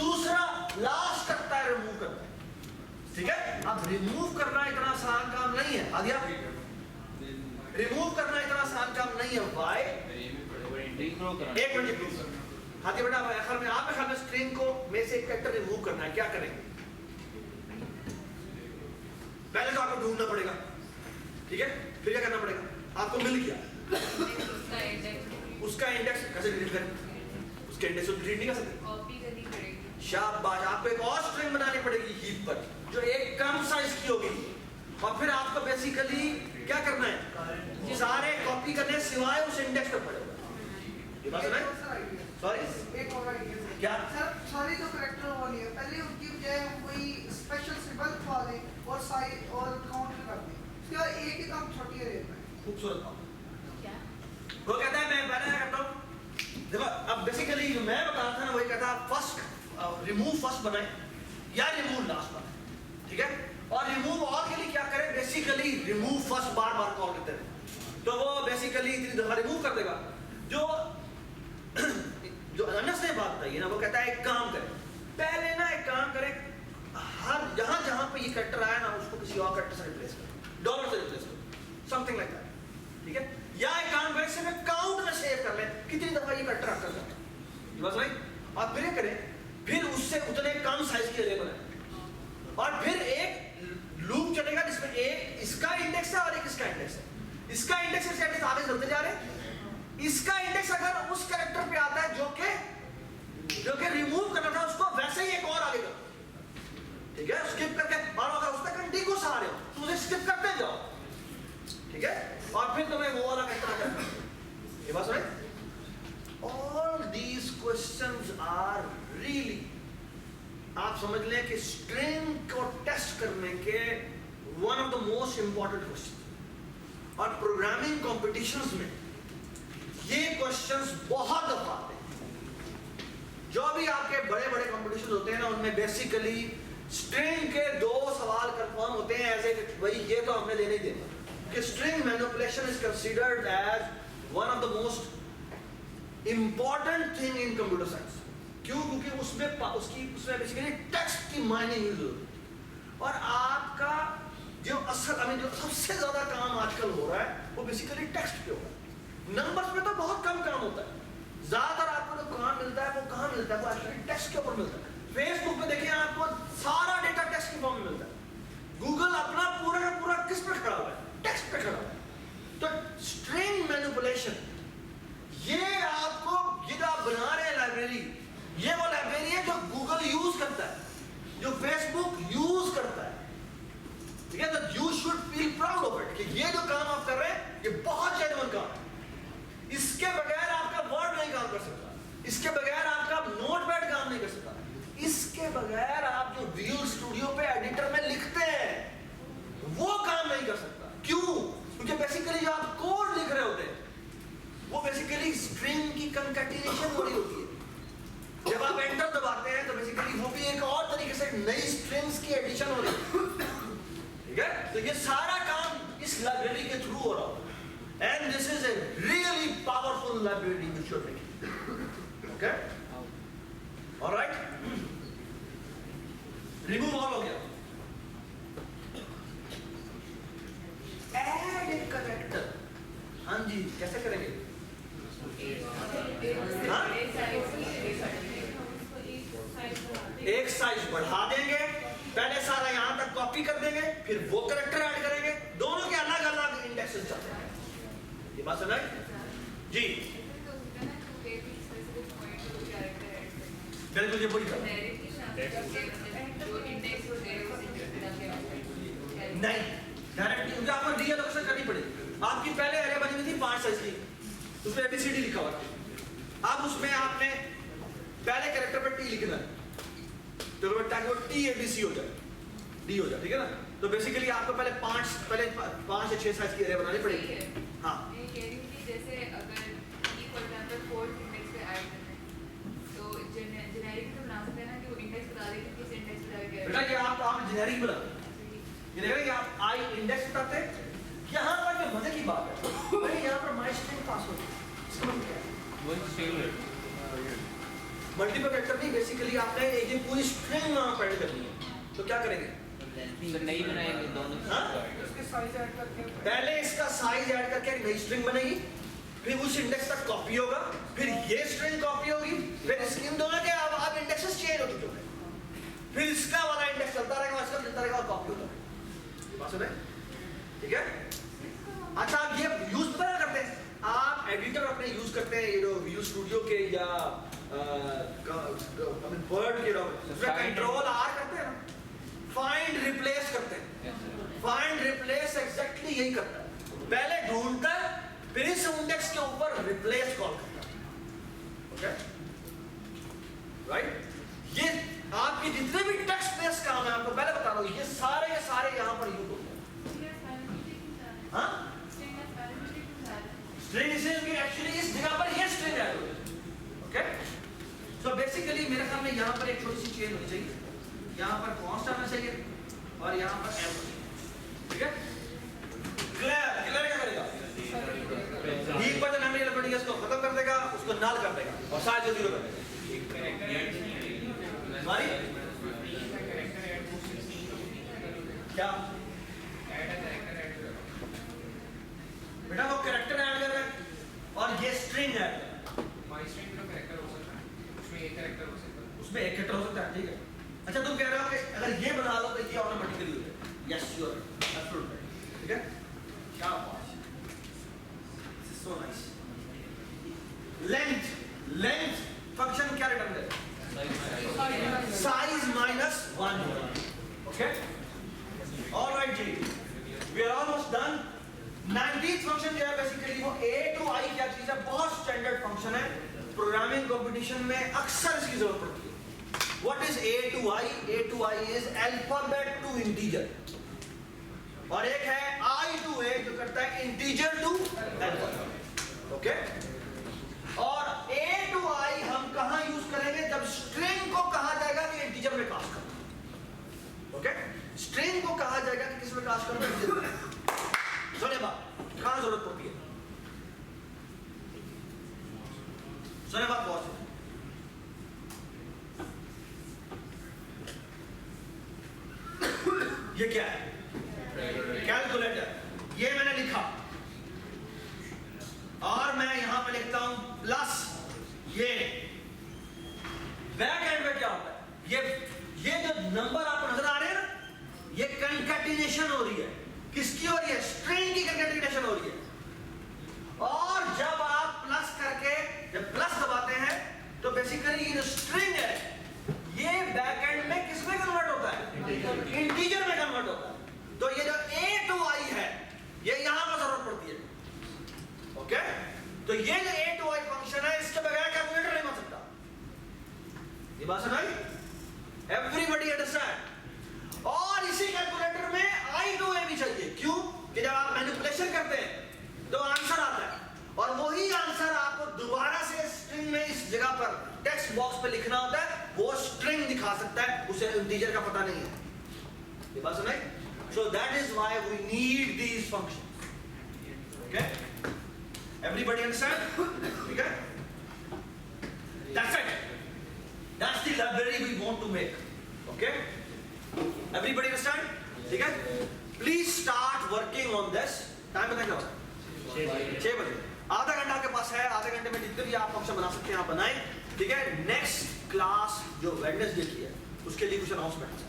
दूसरा लास्ट करता है रिमूव करता है। ठीक है? अब रिमूव करना इतना आसान काम नहीं है। आदिया, रिमूव करना इतना आसान काम नहीं है। वाई? एक मिनट प्लीज। हाथी बेटा, आखिर में आप ख्याल में स्ट्रिंग को में से एक कैरेक्टर रिमूव करना है, क्या करेंगे? पहले तो आपको ढूंढना पड़ेगा, ठीक है? फिर क्या करना पड़ेगा? आपको मिल गया, उस उसका इंडेक्स कैसे डिलीट करें? उसके इंडेक्स को डिलीट नहीं कर सकते। कॉपी करनी पड़ेगी। शाबाश, आपको एक और स्ट्रिंग बनानी पड़ेगी हीप पर जो एक कम साइज की होगी, और फिर आपको बेसिकली क्या करना है, सारे कॉपी करने सिवाय उस इंडेक्स पर पड़ेगा। ये बात है? सॉरी एक और आइडिया है। क्या? सर सारी जो करेक्टर वो नहीं है, पहले उनकी बजाय हम कोई स्पेशल सिंबल खा दें और साइज और काउंट कर दें, उसके बाद एक ही काम छोटी है रेट में। खूबसूरत बात। क्या? वो कहता है मैं पहले क्या करता हूँ, देखो अब बेसिकली जो मैं बता रहा था ना वही कहता है फर्स्ट रिमूव फर्स्ट बनाए या रिमूव लास्ट बनाए, ठीक है? और रिमूव ऑल के लिए क्या करें, बेसिकली रिमूव फर्स्ट बार बार कॉल करते हैं तो वो बेसिकली इतनी दफा रिमूव कर देगा। जो जो अनस ने बात बताई है ना, वो कहता है एक काम करें, पहले ना एक काम करें, हर जहां जहां पे ये करेक्टर आया ना उसको किसी और करेक्टर से रिप्लेस करो, डॉलर से रिप्लेस करो, समथिंग लाइक दैट, ठीक है? या एक काम करें, सिर्फ काउंट में सेव कर लें कितनी दफा ये करेक्टर आकर जाता है, बस भाई। और फिर ये करें, फिर उससे उतने कम साइज के अरे बनाए, और फिर एक लूप चलेगा जिसमें एक इसका इंडेक्स है और एक इसका इंडेक्स है। इसका इंडेक्स से आगे चलते जा रहे हैं, इसका इंडेक्स अगर उस कैरेक्टर पे आता है जो कि रिमूव करना था उसको, वैसे ही एक और आगे कर, ठीक है? स्किप करके, और अगर उसका कंटिन्यूअस आ रहे हो तो उसे स्किप करते जाओ, ठीक है? और फिर तुम्हें वो वाला कैरेक्टर करना है। ये बात सुने? All these questions are really, आप समझ लें कि स्ट्रिंग को टेस्ट करने के one of the most important question, और प्रोग्रामिंग कॉम्पिटिशंस में ये क्वेश्चंस बहुत दफा आते हैं। जो भी आपके बड़े बड़े कॉम्पिटिशन होते हैं ना, उनमें बेसिकली स्ट्रिंग के 2 सवाल कंफर्म होते हैं ऐसे कि भाई ये तो हमने देने ही देना, कि string manipulation is considered as one of the most important thing in computer science. क्यों? क्योंकि उसमें बेसिकली टेक्स्ट की माइनिंग यूज होती है, और आपका जो जो सबसे ज्यादा काम आजकल हो रहा है वो बेसिकली टेक्स्ट पे हो रहा है। नंबर्स में तो बहुत कम काम होता है, ज्यादातर आपको जो काम मिलता है वो कहाँ मिलता है, वो एक्चुअली टेक्स्ट के ऊपर मिलता है। फेसबुक पे देखिए आपको सारा डेटा टेक्स्ट के फॉर्म में मिलता है। गूगल अपना पूरा का पूरा किस पे खड़ा हुआ है, टेक्स्ट पे खड़ा हुआ है। तो स्ट्रिंग मैनिपुलेशन, ये आपको ये जो आप बना रहे हैं लाइब्रेरी, ये वो लाइब्रेरी है जो गूगल यूज करता है, जो फेसबुक यूज करता है, ठीक है? तो you should feel proud of it कि ये जो काम आप कर रहे हैं ये बहुत जेन्युइन काम है। इसके बगैर आपका वर्ड नहीं काम कर सकता, इसके बगैर आपका नोटपैड काम नहीं कर सकता, इसके बगैर आप जो विजुअल स्टूडियो पे एडिटर में लिखते हैं वो काम नहीं कर सकता। क्यों? क्योंकि बेसिकली जो आप कोड लिख रहे होते हैं वो बेसिकली स्ट्रिंग की कंकैटिनेशन हो रही होती है। जब आप एंटर दबाते हैं तो बेसिकली वो भी एक और तरीके से नई स्ट्रिंग्स की एडिशन हो रही है, ठीक है? तो ये सारा काम इस लाइब्रेरी के थ्रू हो रहा है, and this is a really powerful library which you're making, okay? All right? Remove all हो गया। Add a character, हाँ जी, कैसे करेंगे? हाँ? एक साइज बढ़ा देंगे, पहले सारा यहाँ तक कॉपी कर देंगे, फिर वो कैरेक्टर ऐड करेंगे, दोनों के अलग अलग इंडेक्सेस चलते हैं। ये बात समझ जी? बिल्कुल ये वही करना नहीं, डायरेक्टली क्योंकि आपको रीअलोकेशन करनी पड़ेगी। आपकी पहले एरे बनी हुई थी 5 साइज की, उसमें ABCD लिखा हुआ था, अब उसमें आपने पहले कैरेक्टर पर T लिखना है तो ताकि वो TABC हो जाए, D हो जाए, ठीक है ना? तो बेसिकली आपको पहले 5 या 6 साइज की एरे बनानी पड़ेगी। हाँ, जैसे अगर फॉर एग्जांपल 4th इंडेक्स पे ऐड करना है तो जेनेरिक तो बना सकते हैं ना कि वो इंडेक्स बता दे कि किस इंडेक्स पे जाके बेटा ये आप जेनेरिक बना, ये देखो कि आप आई इंडेक्स बताते हैं। यहाँ पर जो मजे की बात है भाई, यहाँ पर माई स्ट्रिंग पास होती है, इसका मतलब क्या है? वो स्ट्रिंग है, मल्टीपल वेक्टर नहीं, बेसिकली आपने एक ये पूरी स्ट्रिंग वहाँ पर ऐड करनी है, तो क्या करेंगे? नहीं बनाएंगे दोनों। हाँ? उसके साइज ऐड करके पहले इसका साइज ऐड करके एक नई स्ट्रिंग बनेगी, फिर उस इंडेक्स तक कॉपी होगा, फिर ये स्ट्रिंग कॉपी होगी, फिर इन दोनों के अब इंडेक्सेस चेंज हो चुके हैं, फिर इसका वाला इंडेक्स चलता रहेगा, इसका चलता रहेगा और कॉपी होता रहेगा। बात सुने? ठीक है? अच्छा, आप ये यूज पता करते हैं, आप एडिटर अपने यूज करते हैं, व्यू स्टूडियो के या वर्ड के उसमें कंट्रोल आर करते हैं ना, फाइंड रिप्लेस करते हैं। फाइंड रिप्लेस एग्जैक्टली यही करता है, पहले ढूंढता है फिर इस इंडेक्स के ऊपर रिप्लेस कॉल करता है। ओके राइट, ये आपके जितने भी टेक्स्ट बेस्ड काम है आपको पहले बता रहा हूं, ये सारे के सारे यहां पर यूज होते हैं। हाँ स्ट्रिंग इसलिए एक्चुअली इस जगह पर ये स्ट्रिंग ऐड हो जाती है। ओके सो बेसिकली मेरे ख्याल में यहाँ पर एक छोटी सी चेंज होनी चाहिए, यहाँ पर कॉन्स्ट आना चाहिए और यहाँ पर एम, ठीक है? क्लियर क्लियर क्या करेगा? हीप पर जो मेमोरी एलिमेंट है उसको खत्म कर देगा, उसको नल कर देगा और साइज को जीरो कर देगा। हमारी क्या बेटा वो कैरेक्टर ऐड कर रहा है और ये स्ट्रिंग ऐड कर रहा है। माय स्ट्रिंग में कैरेक्टर हो सकता है, उसमें एक कैरेक्टर हो सकता है, उसमें एक कैरेक्टर हो सकता है, ठीक है? अच्छा तुम कह रहे हो कि अगर ये बना लो तो ये ऑटोमेटिकली हो जाएगा। यस श्योर, एब्सोल्युटली, ठीक है? क्या बात है, this is so nice. Length length function क्या रिटर्न करेगा? Size minus 1। ओके ऑलराइट जी, we are almost done. 19th function जो है बेसिकली वो a to i क्या चीज है, बहुत स्टैंडर्ड फंक्शन है, प्रोग्रामिंग कंपटीशन में अक्सर इसकी जरूरत पड़ती है। What is a to i? a to i is alphabet to integer, और एक है i to a जो करता है इंटीजर टू अल्फाबेट। ओके और a to i हम कहां यूज करेंगे? जब स्ट्रिंग को कहा जाएगा कि इंटीजर में कास्ट करो। ओके स्ट्रिंग को कहा जाएगा कि किस में कास्ट करो, इंटीजर में। सुनिए बात, कहां जरूरत पड़ती है? सुनिए बात बहुत, ये क्या है? कैलकुलेटर। ये मैंने लिखा और मैं यहां पे लिखता हूं प्लस ये। बैक एंड में क्या होता है? ये जो नंबर आपको नजर आ रहे हैं ना, ये कंकैटिनेशन हो रही है। किसकी हो रही है? स्ट्रिंग की कंकैटिनेशन हो रही है। और जब आप प्लस करके जब प्लस दबाते हैं तो बेसिकली ये जो स्ट्रिंग है ये बैक एंड में किसमें कन्वर्ट होता है? इंटीजर में कन्वर्ट होता है। तो ये जो a to i है ये यहां पर जरूरत पड़ती है। ओके तो ये जो a to i फंक्शन है इसके बगैर कैलकुलेटर नहीं बन सकता। ये बात समझ आई? Everybody understand? और इसी कैलकुलेटर में i to a भी चाहिए। क्यों? कि जब आप मैनिपुलेशन करते हैं तो आंसर आता है और वही आंसर आपको दोबारा से स्ट्रिंग में इस जगह पर टेक्स्ट बॉक्स पे लिखना होता है, वो स्ट्रिंग दिखा सकता है, उसे इंटीजर का पता नहीं है। ये बात समझ? So that is why we need these functions. Okay? Everybody understand? Okay? That's it. That's the library we want to make. Okay? Everybody understand? Okay? Please start working on this. Time बताएं क्या होता है? 6 बजे। आधा घंटा आपके पास है, आधे घंटे में जितने भी आप फंक्शन बना सकते हैं आप बनाएं। ठीक है? नेक्स्ट क्लास जो वेडनेसडे की है उसके लिए कुछ अनाउंसमेंट है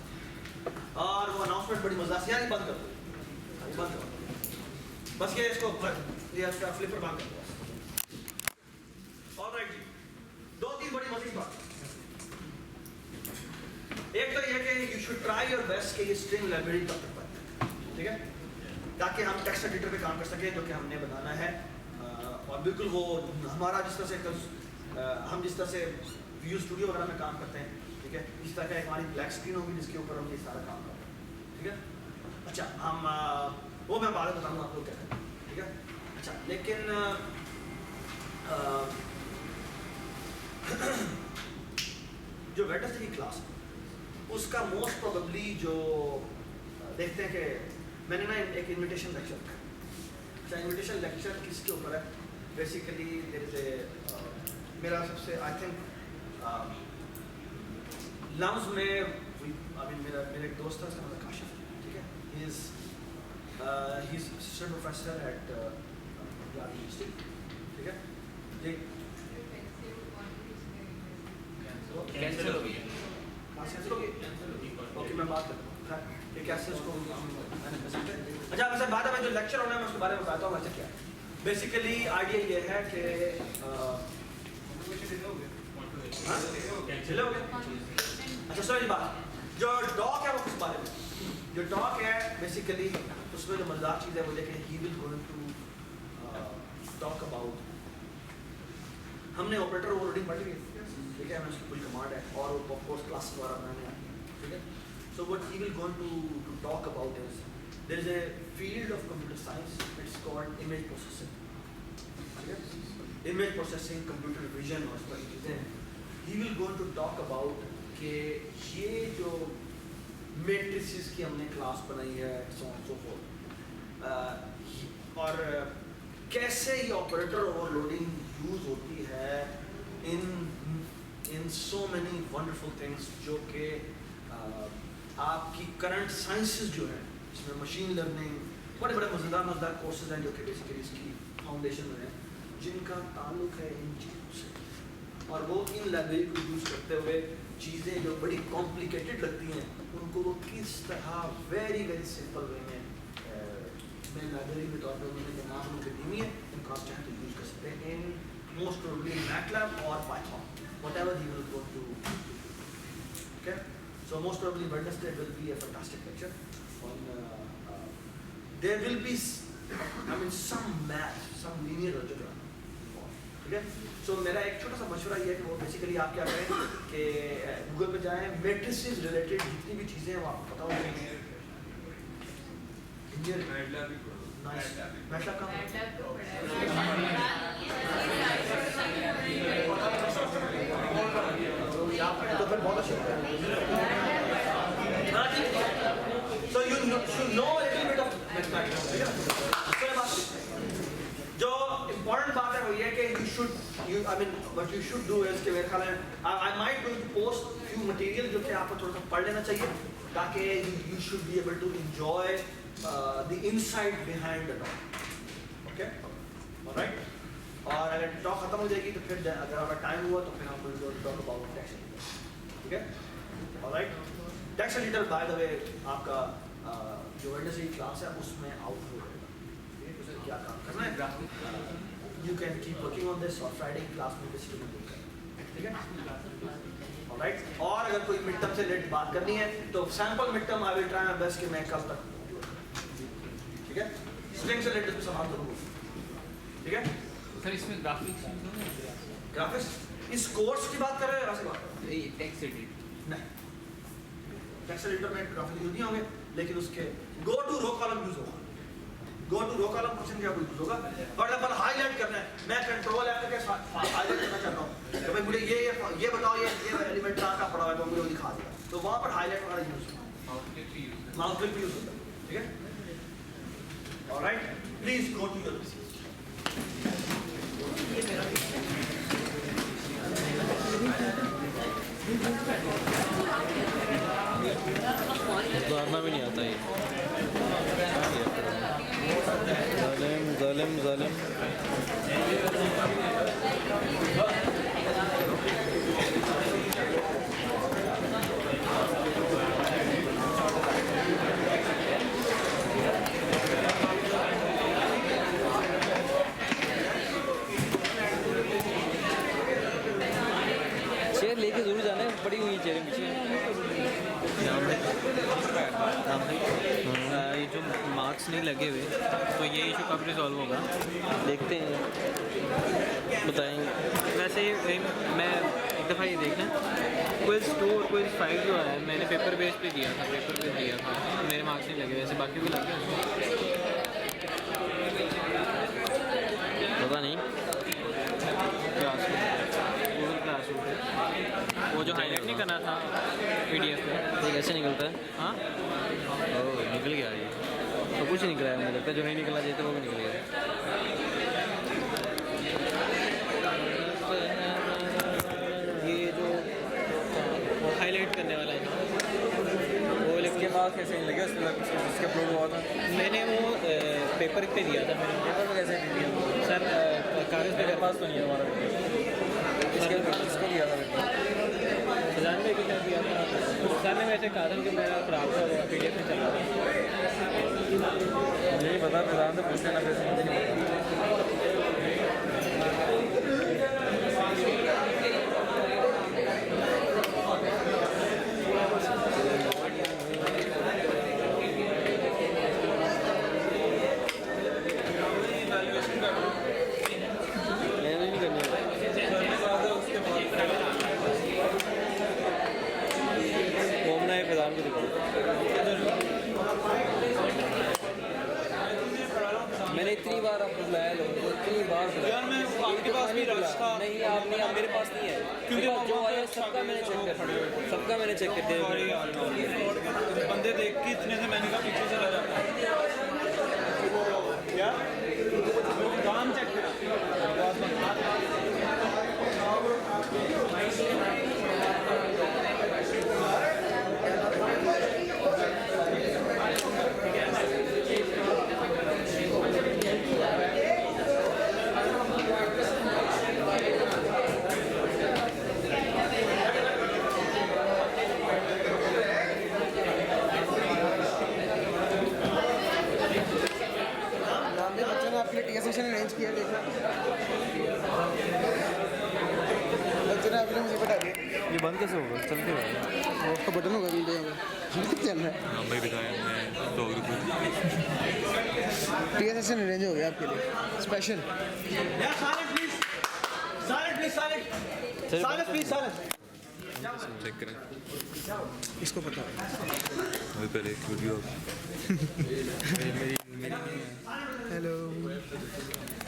और वो अनाउंसमेंट बड़ी मजा से यानी बंद कर दो, बंद करो बस। ये इसको फ्लिपर बंद कर दो। ऑलराइट जी, 2-3 बड़ी मजे की बात। एक तो ये कि you should try your best कि ये स्ट्रिंग लाइब्रेरी तक तक पाए, ठीक है, ताकि हम टेक्स्ट एडिटर पे काम कर सकें जो कि हमने बनाना है। और बिल्कुल वो हमारा जिस तरह से हम जिस तरह से व्यू स्टूडियो वगैरह में काम करते हैं, ठीक है, इस तरह का हमारी ब्लैक स्क्रीन होगी जिसके ऊपर हम ये सारा काम कर रहे हैं। ठीक है, अच्छा हम वो मैं बाद में बताऊंगा आप लोग क्या करें। ठीक है, अच्छा लेकिन जो वेडनेसडे की क्लास है उसका मोस्ट प्रोबेबली जो देखते हैं कि मैंने ना एक इनविटेशन लेक्चर रखा। अच्छा इनविटेशन लेक्चर किसके ऊपर है? बेसिकली देयर इज ए मेरा सबसे आई थिंक लम्स में मेरा एक दोस्त था, उसका नाम काशिफ, ठीक है, he is assistant professor at university, ठीक है जी। कैंसिल हो गई है, ओके मैं बात करता हूँ कैसे उसको मैंने कर सकते हैं। अच्छा वैसे बाद में जो लेक्चर होना है मैं उसके बारे में बताता हूँ। अच्छा क्या बेसिकली आइडिया ये है कि चले हो गए? अच्छा सॉरी बात, जो डॉग है वो किस बारे में? जो डॉग है बेसिकली उसमें जो मजेदार चीज़ है वो देखें, he will going to talk about, हमने ऑपरेटर ओवरलोडिंग पढ़ी है, ठीक है, हमें उसकी पूरी कमांड है और ऑफ कोर्स क्लास द्वारा बनाने आती है, ठीक है। So what he will going to talk about is there is a field of computer science, it's called image processing, ठीक है, इमेज प्रोसेसिंग, कंप्यूटर विजन और इस तरह की चीज़ें हैं। He will going to talk about कि ये जो मैट्रिसेस की हमने क्लास बनाई है सो ऑन सो फोर्थ, और कैसे ये ऑपरेटर ओवरलोडिंग यूज होती है इन सो मैनी वंडरफुल थिंग्स, जो कि आपकी करंट साइंसेस जो है इसमें मशीन लर्निंग, बड़े बड़े मज़ेदार कोर्सेज हैं जो कि बेसिकली इसकी फाउंडेशन में है, जिनका ताल्लुक है इन चीज़ों से, और वो इन लाइब्रेरी को यूज़ करते हुए चीज़ें जो बड़ी कॉम्प्लिकेटेड लगती हैं उनको वो किस तरह वेरी वेरी सिंपल वे में मैं लाइब्रेरी के तौर पर उन्होंने नाम उनके दी है, उनको आप चाहें तो यूज़ कर सकते हैं इन मोस्ट प्रोबेबली मैटलैब और Python, whatever he will go to, okay. So most probably Wednesday will be a fantastic lecture on, there will be I mean some math, some linear algebra, ठीक है। सो मेरा एक छोटा सा मशवरा ये है कि वो बेसिकली आप क्या करें कि गूगल पे जाएं, मैट्रिसेस रिलेटेड जितनी भी चीज़ें हैं वो आपको पता होंगी, मैटलैब का तो फिर बहुत अच्छा है। So you know a little bit of mathematics, ठीक है? जो important बात है वो ये कि what you should do is कि मेरे ख्याल में I might going to post few material जो कि आपको थोड़ा सा पढ़ लेना चाहिए ताकि you should be able to enjoy the insight behind the talk, okay? All right? और अगर टॉक खत्म हो जाएगी तो फिर अगर हमारा टाइम हुआ तो फिर हम will talk about text editor, ठीक है? Alright, text editor by the way आपका जो वेडनेसडे क्लास है उसमें आउट हो जाएगा, ठीक है? उसमें क्या काम करना है, you can keep working on this, और फ्राइडे क्लास में बेसिकली बुक करें, ठीक है? ऑलराइट, और अगर कोई मिड टर्म से रिलेटेड बात करनी है तो sample mid term I will try my best कि मैं कल तक, ठीक है? स्ट्रिंग से रिलेटेड सवाल जरूर, ठीक है? सर इसमें ग्राफिक्स ग्राफिक्स इस कोर्स की बात कर रहे हैं, वैसे बात टेक्स्ट एडिट नहीं, टेक्स्ट एडिटर में ग्राफिक्स यूज नहीं होंगे, लेकिन उसके go to row column use होगा, go to row column function क्या यूज होगा, फॉर एग्जांपल हाईलाइट करना है, मैं कंट्रोल एफ करके हाईलाइट करना चाहता हूँ तो भाई मुझे ये बताओ ये एलिमेंट कहाँ का पड़ा हुआ है तो मुझे वो दिखा देगा, तो वहाँ पर हाईलाइट वगैरह यूज होगा, माउस क्लिक भी यूज होता है, ठीक है? Alright, please go to your PC. उतारना भी नहीं आता ये, जालिम जालिम जालिम। चेयर लेके जरूर जाना है, पड़ी हुई चेयर पीछे। ये जो मार्क्स नहीं लगे हुए तो ये इशू कब रिजॉल्व होगा देखते हैं, बताएंगे। वैसे मैं एक दफ़ा ये देखना, क्विज़ 2 और क्विज़ 5 जो है मैंने पेपर बेस पे दिया था, मेरे मार्क्स नहीं लगे, वैसे बाकी भी लगे, पता नहीं। वो जो हाईलाइट नहीं करना था PDF पे, ये कैसे निकलता है? हाँ, ओह निकल गया ये, तो कुछ निकला है, मुझे लगता है जो नहीं निकलना चाहिए था वो भी निकल गया। ये जो हाईलाइट करने वाला है वो इसके पास कैसे नहीं लगे, उसके अपलोड हुआ था, मैंने वो पेपर पे दिया था, मैंने पेपर पे कैसे दिया सर, कागज़ पे मेरे पास तो नहीं है हमारा, इसको दिया था सजान में कितना दिया था सर ने, वैसे कहा था कि मेरा खराब था PDF में चला था, मुझे नहीं पता, सजान से पूछना, मुझे नहीं पता। मैंने इतनी बार आपको बुलाया लोगों को, इतनी बार बुलाया। यार मैं आपके पास भी रश था। नहीं आप नहीं, आप मेरे पास नहीं है, क्योंकि जो आया सबका मैंने चेक कर दिया। सॉरी यार, बंदे देख के इतने से मैंने कहा पीछे चला जाता क्या काम चेक करा। बच्चों ने आपके लिए टी सेशन अरेंज किया, देखा बच्चों ने आपके लिए मुझे बता दिया। ये बंद कैसे होगा? चल के वो बटन होगा भी चल रहा है। हाँ भाई दिखाया मैं 2 रुपये। टी सेशन अरेंज हो गया आपके लिए स्पेशल। चेक करें, इसको पता है। अभी पहले एक वीडियो हेलो